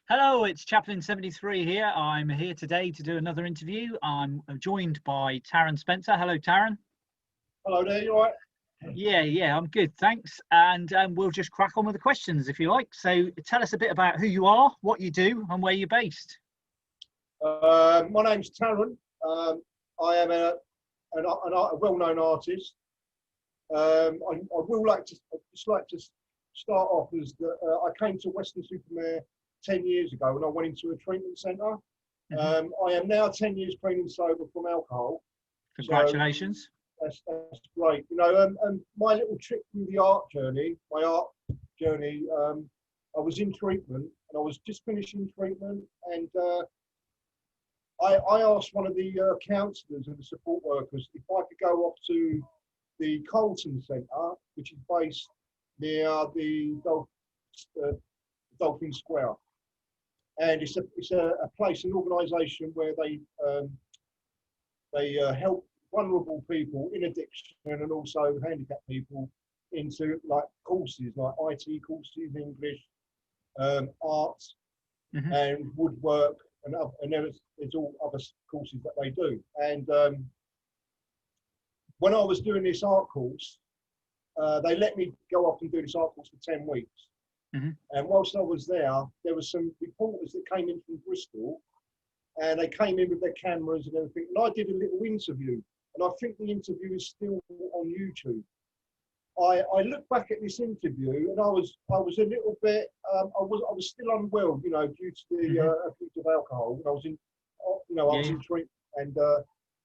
Hello, it's Chaplain73 here. I'm here today to do another interview. I'm joined by Tarron Spencer. Hello, Tarron. Hello there, you all right? Yeah, I'm good, thanks. And we'll just crack on with the questions if you like. So tell us a bit about who you are, what you do, and where you're based. My name's Tarron. I am a well-known artist. I would just like to start off as that I came to Weston-super-Mare 10 years ago when I went into a treatment centre. I am now 10 years clean and sober from alcohol. Congratulations. So that's great. You know, my little trick through the art journey, I was in treatment and I was just finishing treatment, and I asked one of the counsellors and the support workers if I could go off to the Colton Centre, which is based near the Dolphin Square. And it's a place, an organisation where they help vulnerable people in addiction and also handicapped people into like courses like IT courses, English, arts, and woodwork, and there's all other courses that they do. And when I was doing this art course, they let me go off and do this art course for 10 weeks. And whilst I was there, there were some reporters that came in from Bristol, and they came in with their cameras and everything. And I did a little interview, and I think the interview is still on YouTube. I look back at this interview, and I was a little bit, I was still unwell, you know, due to the effect of alcohol. I was in, I was in treatment, and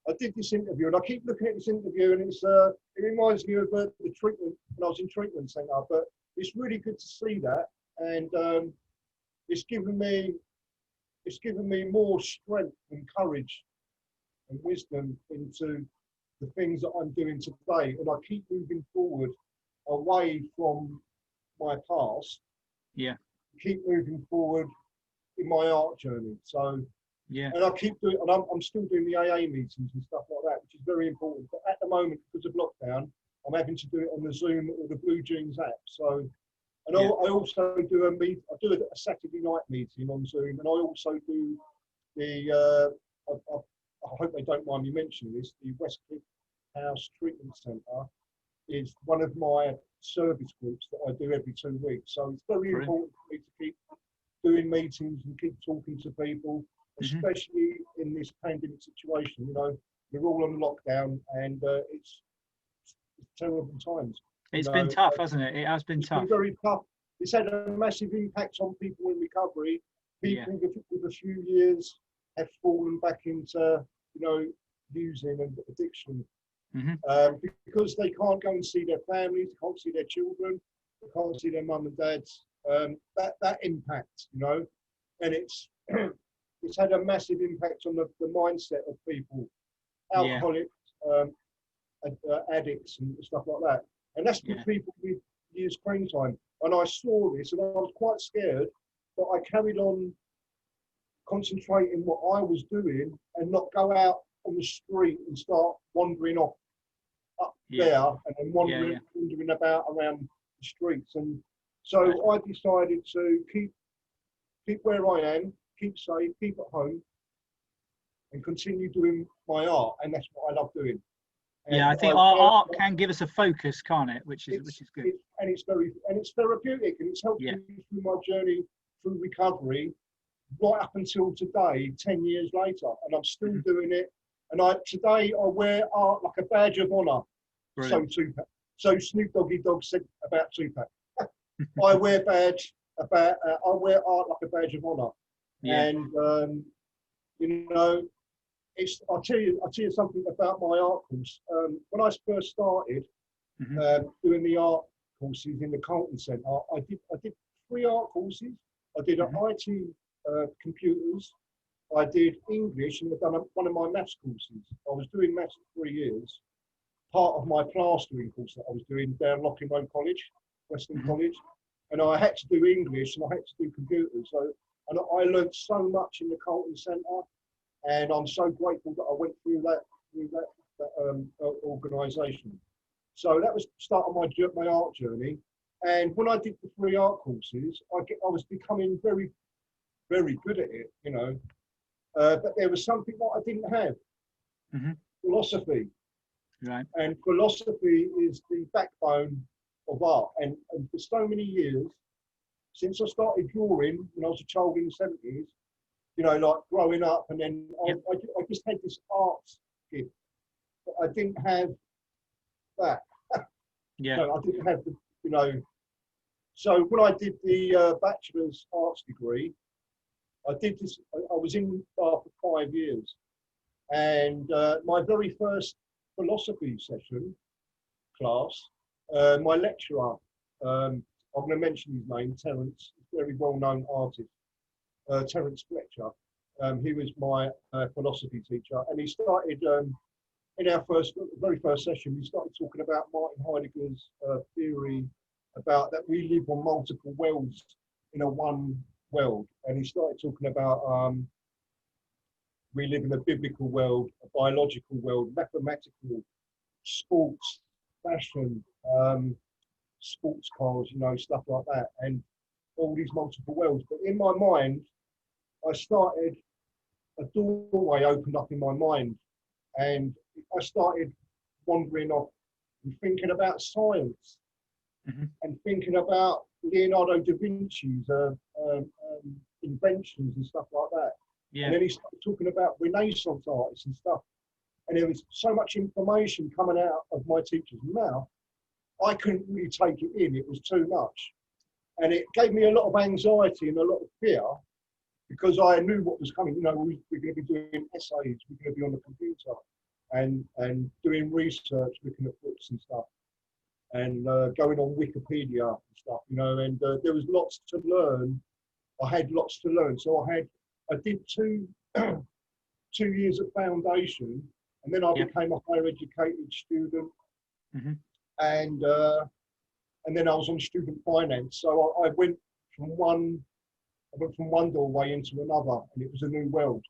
I did this interview, and I keep looking at this interview, and it reminds me of the treatment when I was in treatment centre. But it's really good to see that, and it's given me more strength and courage and wisdom into the things that I'm doing today, and I keep moving forward away from my past. Keep moving forward in my art journey. So and I keep doing, and I'm still doing the AA meetings and stuff like that, which is very important. But at the moment, because of lockdown, I'm having to do it on the Zoom or the Blue Jeans app. So, and I also do a Saturday night meeting on Zoom, and I also do the I hope they don't mind me mentioning this, the Westcliff House Treatment Centre is one of my service groups that I do every 2 weeks. So it's very important for me to keep doing meetings and keep talking to people, especially in this pandemic situation. You know, we're all on lockdown, and it's terrible times. It's been tough, hasn't it? It has been tough. It's been very tough. It's had a massive impact on people in recovery. People with a few years have fallen back into, you know, using and addiction, because they can't go and see their families, they can't see their children, they can't see their mum and dads. That impact, you know, and it's had a massive impact on the mindset of people, alcoholics, addicts, and stuff like that. And that's for people with years screen time. And I saw this, and I was quite scared, but I carried on concentrating what I was doing and not go out on the street and start wandering off up there and then wandering about around the streets. And so I decided to keep where I am, keep safe, keep at home, and continue doing my art. And that's what I love doing. And I think our art can give us a focus, can't it? Which is good. It's therapeutic, and it's helped me through my journey through recovery, right up until today, 10 years later, and I'm still doing it. And today I wear art like a badge of honour. So Snoop Doggy Dogg said about Tupac. I wear art like a badge of honour. And you know, I'll tell you something about my art course. When I first started doing the art courses in the Colton Centre, I did 3 art courses. I did an IT computers, I did English, and I've done one of my maths courses. I was doing maths for 3 years, part of my plastering course that I was doing down Locking Road College, Western College, and I had to do English and I had to do computers. So, and I learned so much in the Colton Centre, and I'm so grateful that I went through that organisation. So that was the start of my art journey. And when I did the 3 art courses, I was becoming very very good at it, you know. But there was something that I didn't have, philosophy. Right. And philosophy is the backbone of art. And for so many years, since I started drawing when I was a child in the 70s, you know, like growing up, and then I just had this art gift, but I didn't have that. Yeah. No, I didn't have the, you know. So when I did the bachelor's arts degree, I did this. I was in art for 5 years, and my very first philosophy session class, my lecturer, I'm going to mention his name, Tarrons, very well-known artist, Tarron Spencer. He was my philosophy teacher, and he started in our very first session. We started talking about Martin Heidegger's theory about that we live on multiple worlds in a one world, and he started talking about we live in a biblical world, a biological world, mathematical, sports, fashion, sports cars, you know, stuff like that, and all these multiple worlds. But in my mind, I started, a doorway opened up in my mind, and I started wandering off and thinking about science and thinking about Leonardo da Vinci's inventions and stuff like that. Yeah. And then he started talking about Renaissance artists and stuff. And there was so much information coming out of my teacher's mouth, I couldn't really take it in. It was too much. And it gave me a lot of anxiety and a lot of fear, because I knew what was coming. You know, we're going to be doing essays, we're going to be on the computer and doing research, looking at books and stuff, and going on Wikipedia and stuff, you know, and there was lots to learn. I had lots to learn. So I did two years of foundation, and then I became a higher educated student, and then I was on student finance. So I went from one doorway into another, and it was a new world.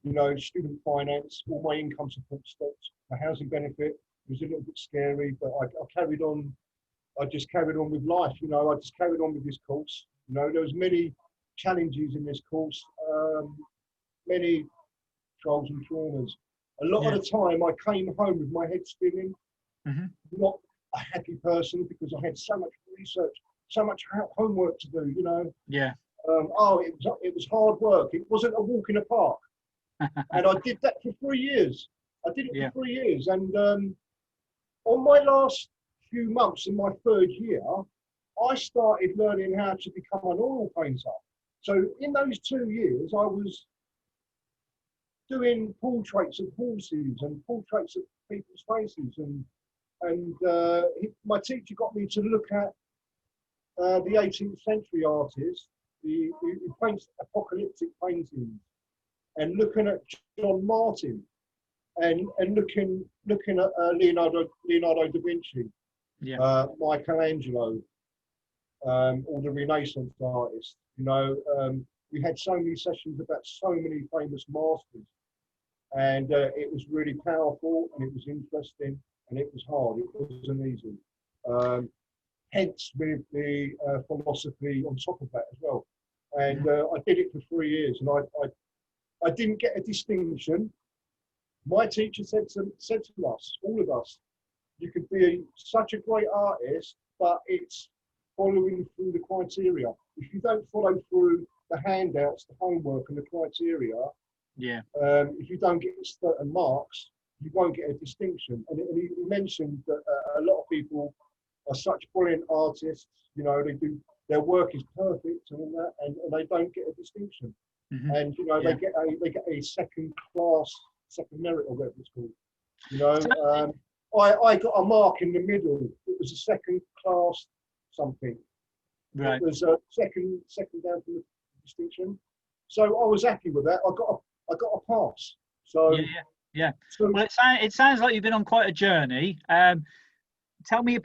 You know, student finance, all my income support stopped. The housing benefit was a little bit scary, but I carried on. I just carried on with life. You know, I just carried on with this course. You know, there was many challenges in this course, many trials and traumas. A lot of the time, I came home with my head spinning, not a happy person, because I had so much research, so much homework to do. You know. Yeah. It was hard work. It wasn't a walk in the park. And I did that for 3 years. I did it for 3 years. And on my last few months in my third year, I started learning how to become an oil painter. So in those 2 years, I was doing portraits of horses and portraits of people's faces. And my teacher got me to look at the 18th century artists, who paints apocalyptic paintings, and looking at John Martin, and looking at Leonardo da Vinci, Michelangelo, all the Renaissance artists. You know, we had so many sessions about so many famous masters, and it was really powerful, and it was interesting, and it was hard. It wasn't easy. Hence, with the philosophy on top of that as well. And I did it for 3 years, and I didn't get a distinction. My teacher said to us, all of us, you could be such a great artist, but it's following through the criteria. If you don't follow through the handouts, the homework, and the criteria, if you don't get certain marks, you won't get a distinction. And he mentioned that a lot of people are such brilliant artists. You know, their work is perfect and all that, and they don't get a distinction. And you know, they get a second merit, or whatever it's called. You know, I got a mark in the middle. It was a second class something. Right. It was a second down from the distinction. So I was happy with that. I got a pass. So So, well, it sounds like you've been on quite a journey. Tell me a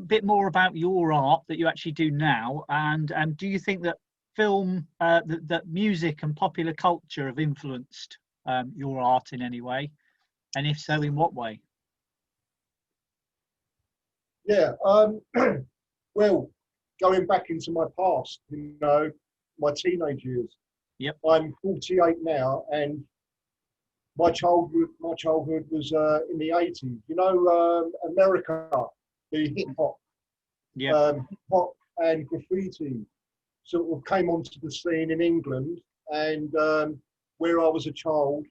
bit more about your art that you actually do now, and do you think that film, that music and popular culture have influenced your art in any way, and if so, in what way? Yeah, well, going back into my past, you know, my teenage years, Yep. I'm 48 now, and my childhood was in the 80s. You know, America, the hip hop, Yeah. hip hop and graffiti sort of came onto the scene in England, and where I was a child,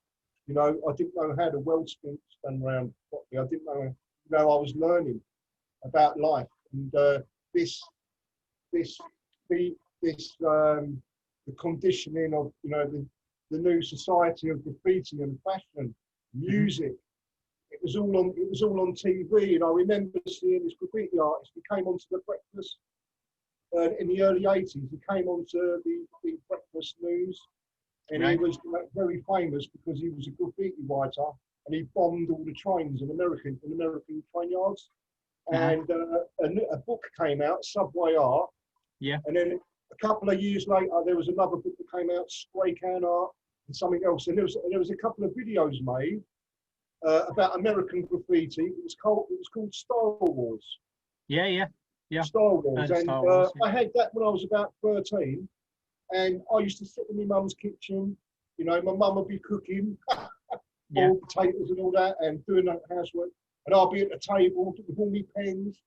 you know, I didn't know how the world spun around properly. I didn't know, you know, I was learning about life, and this, this, the conditioning of, you know, the new society of graffiti and fashion, music. It was all on TV, and I remember seeing this graffiti artist. He came onto the breakfast in the early 80s. He came onto the breakfast news, and he was very famous because he was a graffiti writer, and he bombed all the trains in American train yards. And a book came out, Subway Art. Yeah. And then a couple of years later, there was another book that came out, Spray Can Art, and something else. And there was a couple of videos made about American graffiti. It was called Star Wars. Yeah. Star Wars. And Star Wars, yeah. I had that when I was about 13. And I used to sit in my mum's kitchen. You know, my mum would be cooking, boiled potatoes and all that, and doing that housework. And I'll be at the table with all my pens,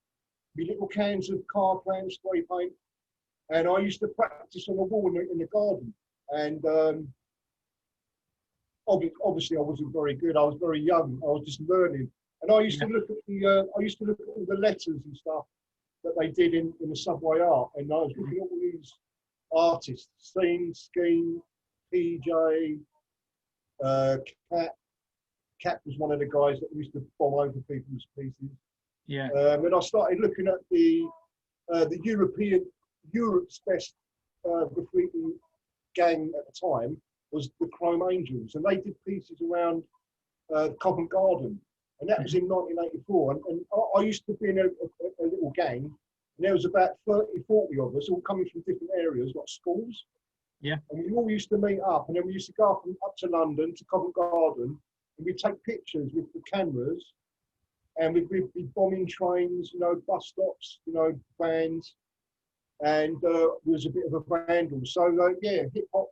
my little cans of car plan spray paint. And I used to practice on the wall in the garden. And obviously I wasn't very good. I was very young. I was just learning. And I used to look at all the letters and stuff that they did in the Subway Art. And I was looking at all these artists, Scene, Scheme, PJ, Cat was one of the guys that used to bomb over people's pieces. Yeah. And I started looking at the Europe's best graffiti gang at the time was the Chrome Angels, and they did pieces around Covent Garden, and that was in 1984. And I used to be in a little gang, and there was about 30, 40 of us, all coming from different areas, like schools. Yeah. And we all used to meet up, and then we used to go up to London, to Covent Garden, and we'd take pictures with the cameras, and we'd be bombing trains, you know, bus stops, you know, vans, and there was a bit of a vandal. So, yeah, hip hop,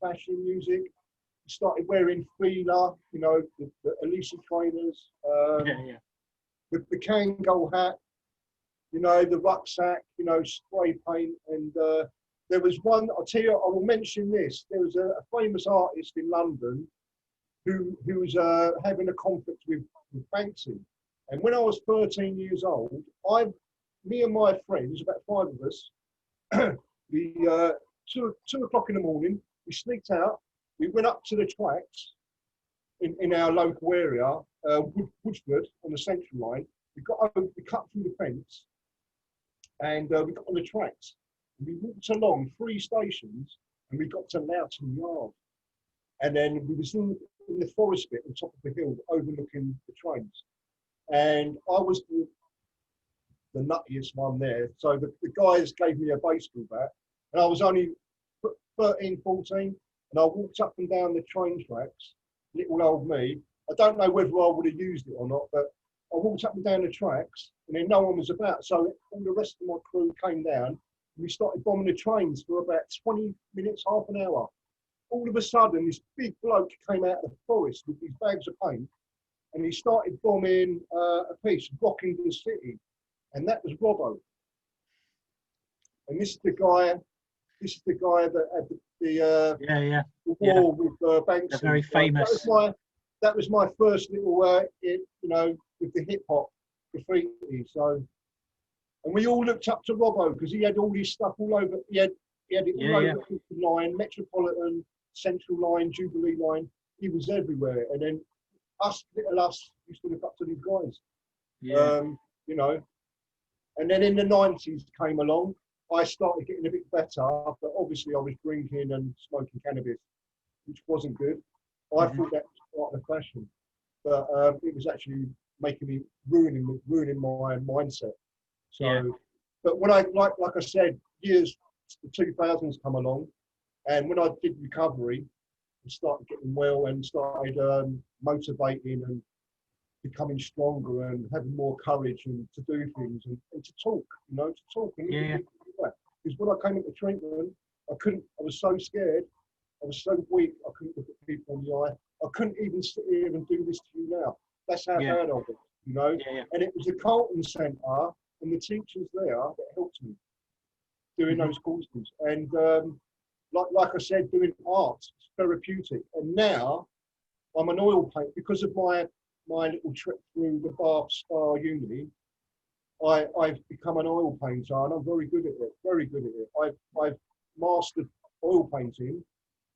fashion, music. We started wearing Fila, you know, the Elisa trainers, the Kangol hat, you know, the rucksack, you know, spray paint. And there was one, I'll tell you, I will mention this. There was a famous artist in London who was having a conflict with Banksy. And when I was 13 years old, me and my friends, about 5 of us, we 2 o'clock in the morning, we sneaked out, we went up to the tracks in our local area, Woodford on the Central Line. We cut through the fence, and we got on the tracks. And we walked along 3 stations, and we got to Loughton Yard. And then we was in the forest bit on top of the hill, overlooking the trains. And I was the nuttiest one there. So the guys gave me a baseball bat, and I was only 13, 14, and I walked up and down the train tracks, little old me. I don't know whether I would have used it or not, but I walked up and down the tracks, and then no one was about. So all the rest of my crew came down, and we started bombing the trains for about 20 minutes, half an hour. All of a sudden, this big bloke came out of the forest with these bags of paint, and he started bombing a piece, rocking the city, and that was Robbo. And this is the guy that had the war with Banksy. They're very famous. That was my first little, you know, with the hip hop graffiti. So, and we all looked up to Robbo because he had all his stuff all over. He had it all over the line, Metropolitan, Central Line, Jubilee Line. He was everywhere. And then little us used to look up to these guys. Yeah. You know. And then in the 90s came along. I started getting a bit better, but obviously I was drinking and smoking cannabis, which wasn't good. I thought that was part of the fashion, but it was actually making me ruining my mindset. So, but when like I said, the 2000s come along, and when I did recovery and started getting well and started motivating and becoming stronger and having more courage and to do things and to talk, you know, to talk. And because when I came into treatment, I was so scared. I was so weak, I couldn't look at people in the eye. I couldn't even sit here and do this to you now. That's how Yeah. bad I was, you know. Yeah. And it was the Carlton Centre and the teachers there that helped me doing those courses. And like I said, doing art, it's therapeutic. And now I'm an oil paint because of my little trip through the Bath Spa Uni. I've become an oil painter, and I'm very good at it. Very good at it. I've mastered oil painting.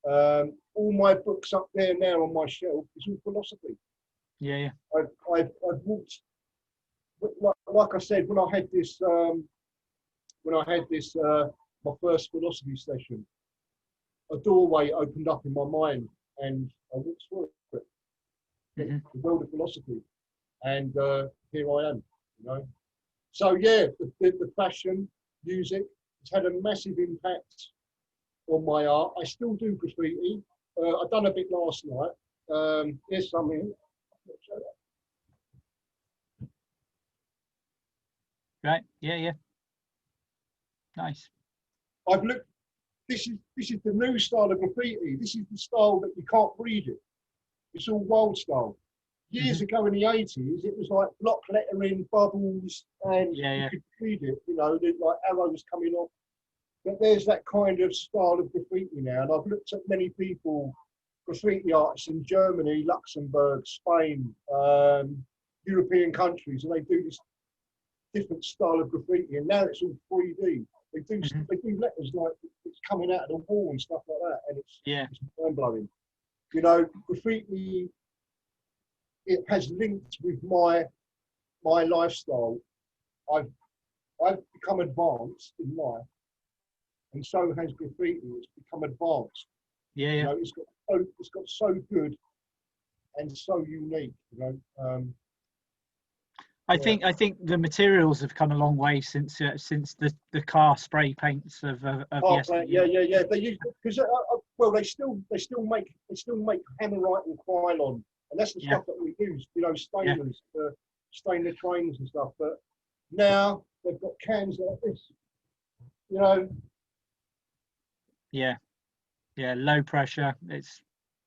All my books up there now on my shelf is all philosophy. Yeah. I've walked, like I said, when I had this my first philosophy session, a doorway opened up in my mind, and I walked through it, the world of philosophy, and here I am, you know. So yeah, the fashion, music, it's had a massive impact on my art. I still do graffiti. I've done a bit last night. Here's something. Right. Yeah. Nice. I've looked. This is the new style of graffiti. This is the style that you can't read it. It's all wild style. Years ago in the 80s, it was like block lettering, bubbles, and you could read it. You know, like arrows coming off. But there's that kind of style of graffiti now, and I've looked at many people, graffiti artists in Germany, Luxembourg, Spain, European countries, and they do this different style of graffiti, and now it's all 3D. They do letters like it's coming out of the wall and stuff like that, and it's mind blowing. You know, graffiti, it has linked with my lifestyle. I've become advanced in life, and so has graffiti. It's become advanced. Yeah. You know, it's got so good and so unique. You know. I think the materials have come a long way since the car spray paints of yesterday. Yeah. They use because well, they still make hammerite and Krylon, and that's the stuff that we use. You know, stainless, stain the trains and stuff. But now they've got cans like this. You know. Yeah, low pressure. It's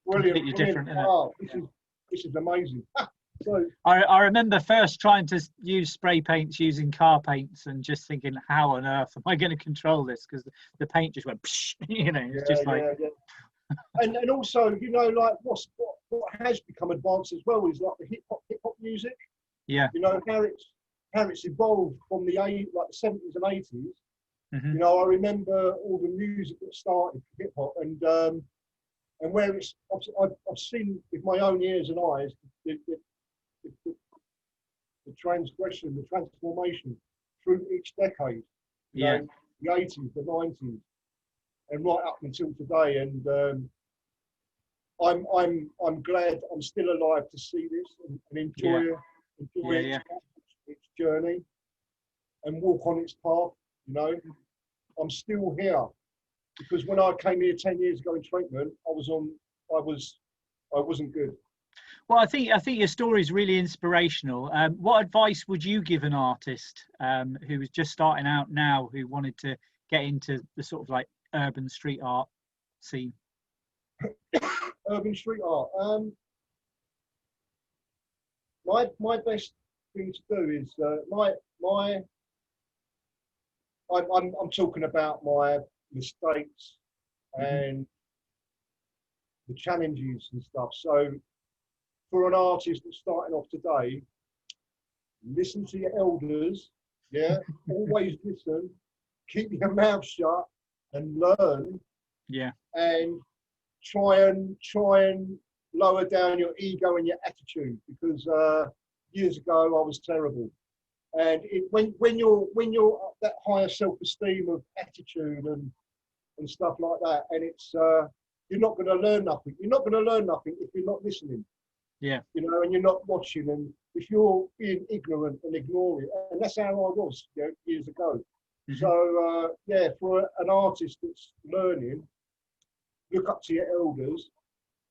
brilliant, completely different. Isn't it? This is amazing. So I remember first trying to use spray paints using car paints and just thinking, how on earth am I going to control this? Because the paint just went, psh, you know, it's just like. Yeah. and also, you know, like what has become advanced as well is like the hip hop music. Yeah. You know how it's evolved from the 70s and 80s. Mm-hmm. You know, I remember all the music that started hip hop, and where it's I've seen with my own ears and eyes the transgression, the transformation through each decade. You know, the 80s, the 90s, and right up until today. And I'm glad I'm still alive to see this and enjoy its journey and walk on its path. You know, I'm still here because when I came here 10 years ago in treatment, I wasn't good. Well, I think your story is really inspirational. What advice would you give an artist who was just starting out now, who wanted to get into the sort of like urban street art scene? Urban street art. My best thing to do is I'm talking about my mistakes and the challenges and stuff. So for an artist that's starting off today, listen to your elders. Yeah, always listen. Keep your mouth shut and learn. Yeah, and try and lower down your ego and your attitude, because years ago I was terrible. And when you're at that higher self-esteem of attitude and stuff like that, and it's you're not going to learn nothing. You're not going to learn nothing if you're not listening. Yeah. You know, and you're not watching, and if you're being ignorant and ignoring, and that's how I was, you know, years ago. So for an artist that's learning, look up to your elders,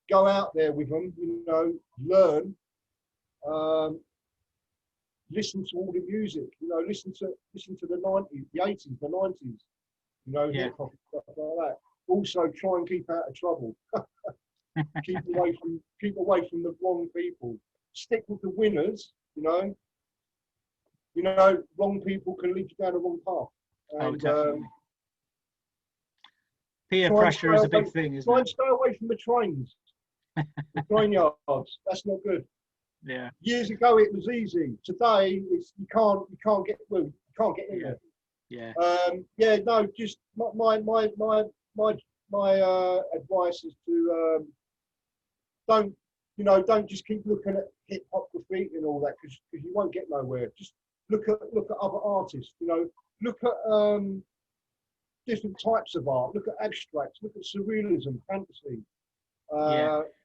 go out there with them, you know, learn, listen to all the music, you know, listen to the 90s, the 80s, the 90s, you know, hip hop, stuff like that. Also, try and keep out of trouble. keep away from the wrong people. Stick with the winners. Wrong people can lead you down the wrong path. Oh, And, definitely. Peer pressure is a big thing, isn't it? Try and stay away from the trains, the train yards. That's not good. Yeah. Years ago, it was easy. Today, you can't get through. You can't get in there. Yeah. No. Just my advice is to don't just keep looking at hip hop graffiti and all that because you won't get nowhere. Just look at other artists. Look at different types of art. Look at abstracts. Look at surrealism, fantasy,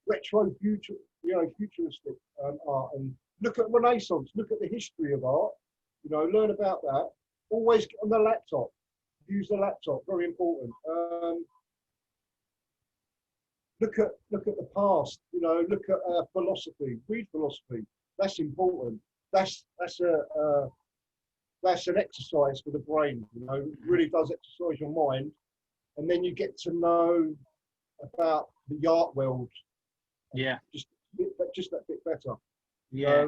retro, futuristic art, and look at Renaissance. Look at the history of art. Learn about that. Always on the laptop. Use the laptop. Very important. Look at the past. Look at philosophy. Read philosophy. That's important. That's an exercise for the brain. It really does exercise your mind, and then you get to know about the art world. Yeah. Just that bit better. Yeah.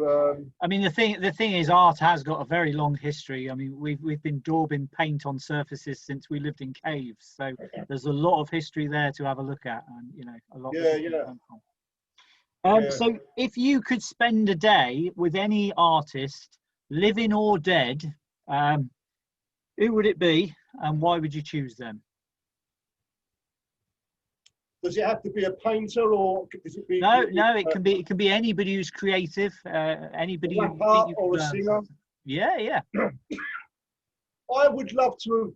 I mean, the thing is, art has got a very long history. I mean, we've been daubing paint on surfaces since we lived in caves, so there's a lot of history there to have a look at, and a lot. So, if you could spend a day with any artist, living or dead, who would it be, and why would you choose them? Does it have to be a painter, or does it be? No, it can be anybody who's creative, anybody. A rapper or a singer. Yeah. I would love to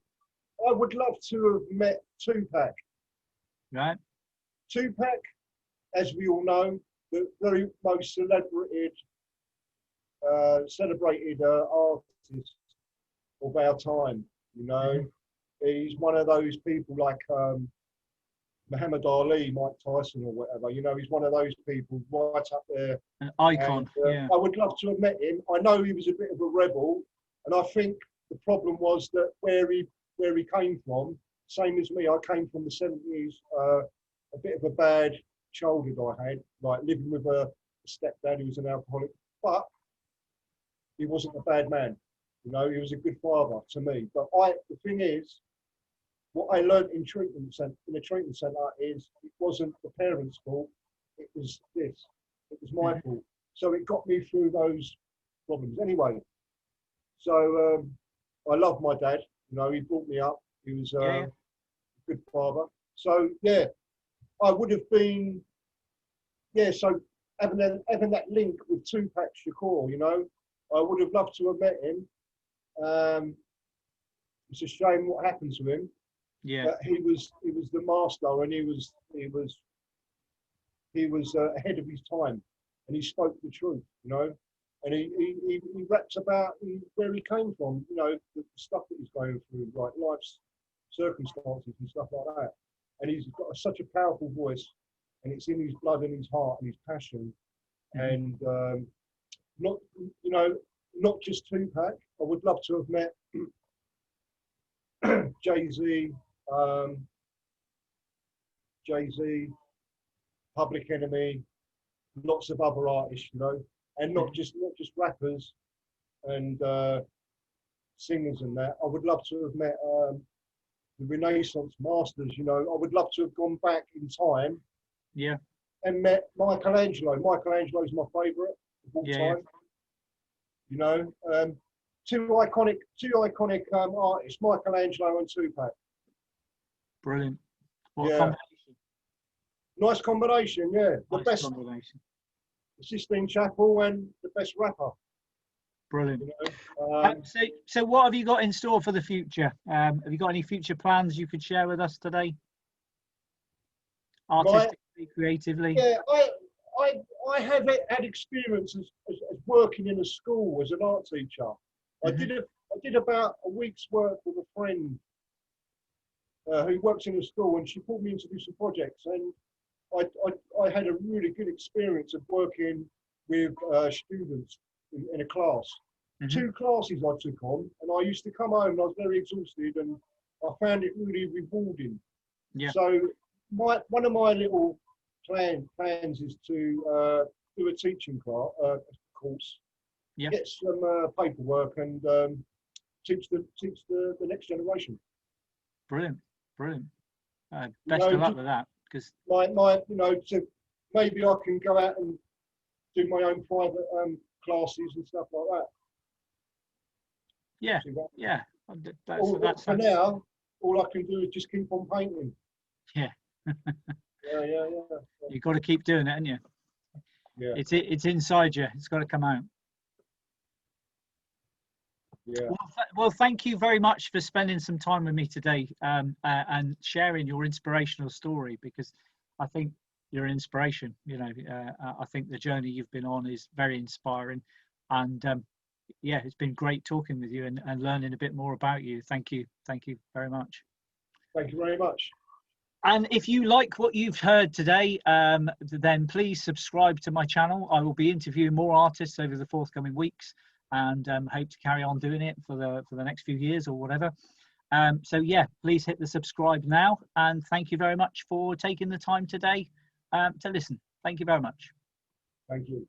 have met Tupac. Right. Tupac, as we all know, the very most celebrated artist of our time. He's one of those people like Muhammad Ali, Mike Tyson, or whatever. He's one of those people right up there. An icon. And, I would love to have met him. I know he was a bit of a rebel, and I think the problem was that where he came from, same as me, I came from the 70s. A bit of a bad childhood I had, like living with a stepdad who was an alcoholic, but he wasn't a bad man. He was a good father to me. But the thing is, what I learned in a treatment centre is it wasn't the parents' fault. It was this. It was my fault. So it got me through those problems. Anyway, so I love my dad. He brought me up. He was a good father. So I would have been. So having that link with Tupac Shakur, I would have loved to have met him. It's a shame what happened to him. Yeah, but he was the master, and he was ahead of his time, and he spoke the truth, and he raps about where he came from, the stuff that he's going through, like life's circumstances and stuff like that. And he's got such a powerful voice, and it's in his blood and his heart and his passion, and not just Tupac. I would love to have met Jay-Z, Public Enemy, lots of other artists, and not just rappers and singers and that. I would love to have met the Renaissance masters. I would love to have gone back in time. Yeah. And met Michelangelo. Michelangelo's my favourite of all time. Two iconic artists, Michelangelo and Tupac. Brilliant. What a combination. Nice combination, yeah. The Nice best combination. Sistine Chapel and the best rapper. Brilliant. So what have you got in store for the future? Have you got any future plans you could share with us today? Artistically, creatively? Yeah, I have had experience as working in a school as an art teacher. I did about a week's work with a friend who works in a school, and she pulled me in to do some projects, and I had a really good experience of working with students in a class. 2 classes I took on, and I used to come home and I was very exhausted, and I found it really rewarding. Yeah. So one of my little plans is to do a teaching course, Yeah. get some paperwork, and teach the next generation. Brilliant. Brilliant. You Best know, of luck with that, because my you know, to maybe I can go out and do my own private classes and stuff like that. yeah, yeah. For now, all I can do is just keep on painting. Yeah. Yeah. You've got to keep doing it, haven't you? Yeah. It's inside you. It's got to come out. Yeah. Well, thank you very much for spending some time with me today, and sharing your inspirational story, because I think you're an inspiration. You know, I think the journey you've been on is very inspiring, and yeah, it's been great talking with you and learning a bit more about you. Thank you very much. Thank you very much. And if you like what you've heard today, then please subscribe to my channel. I will be interviewing more artists over the forthcoming weeks, and hope to carry on doing it for the next few years or whatever. So yeah, please hit the subscribe now, and thank you very much for taking the time today to listen. Thank you very much. Thank you.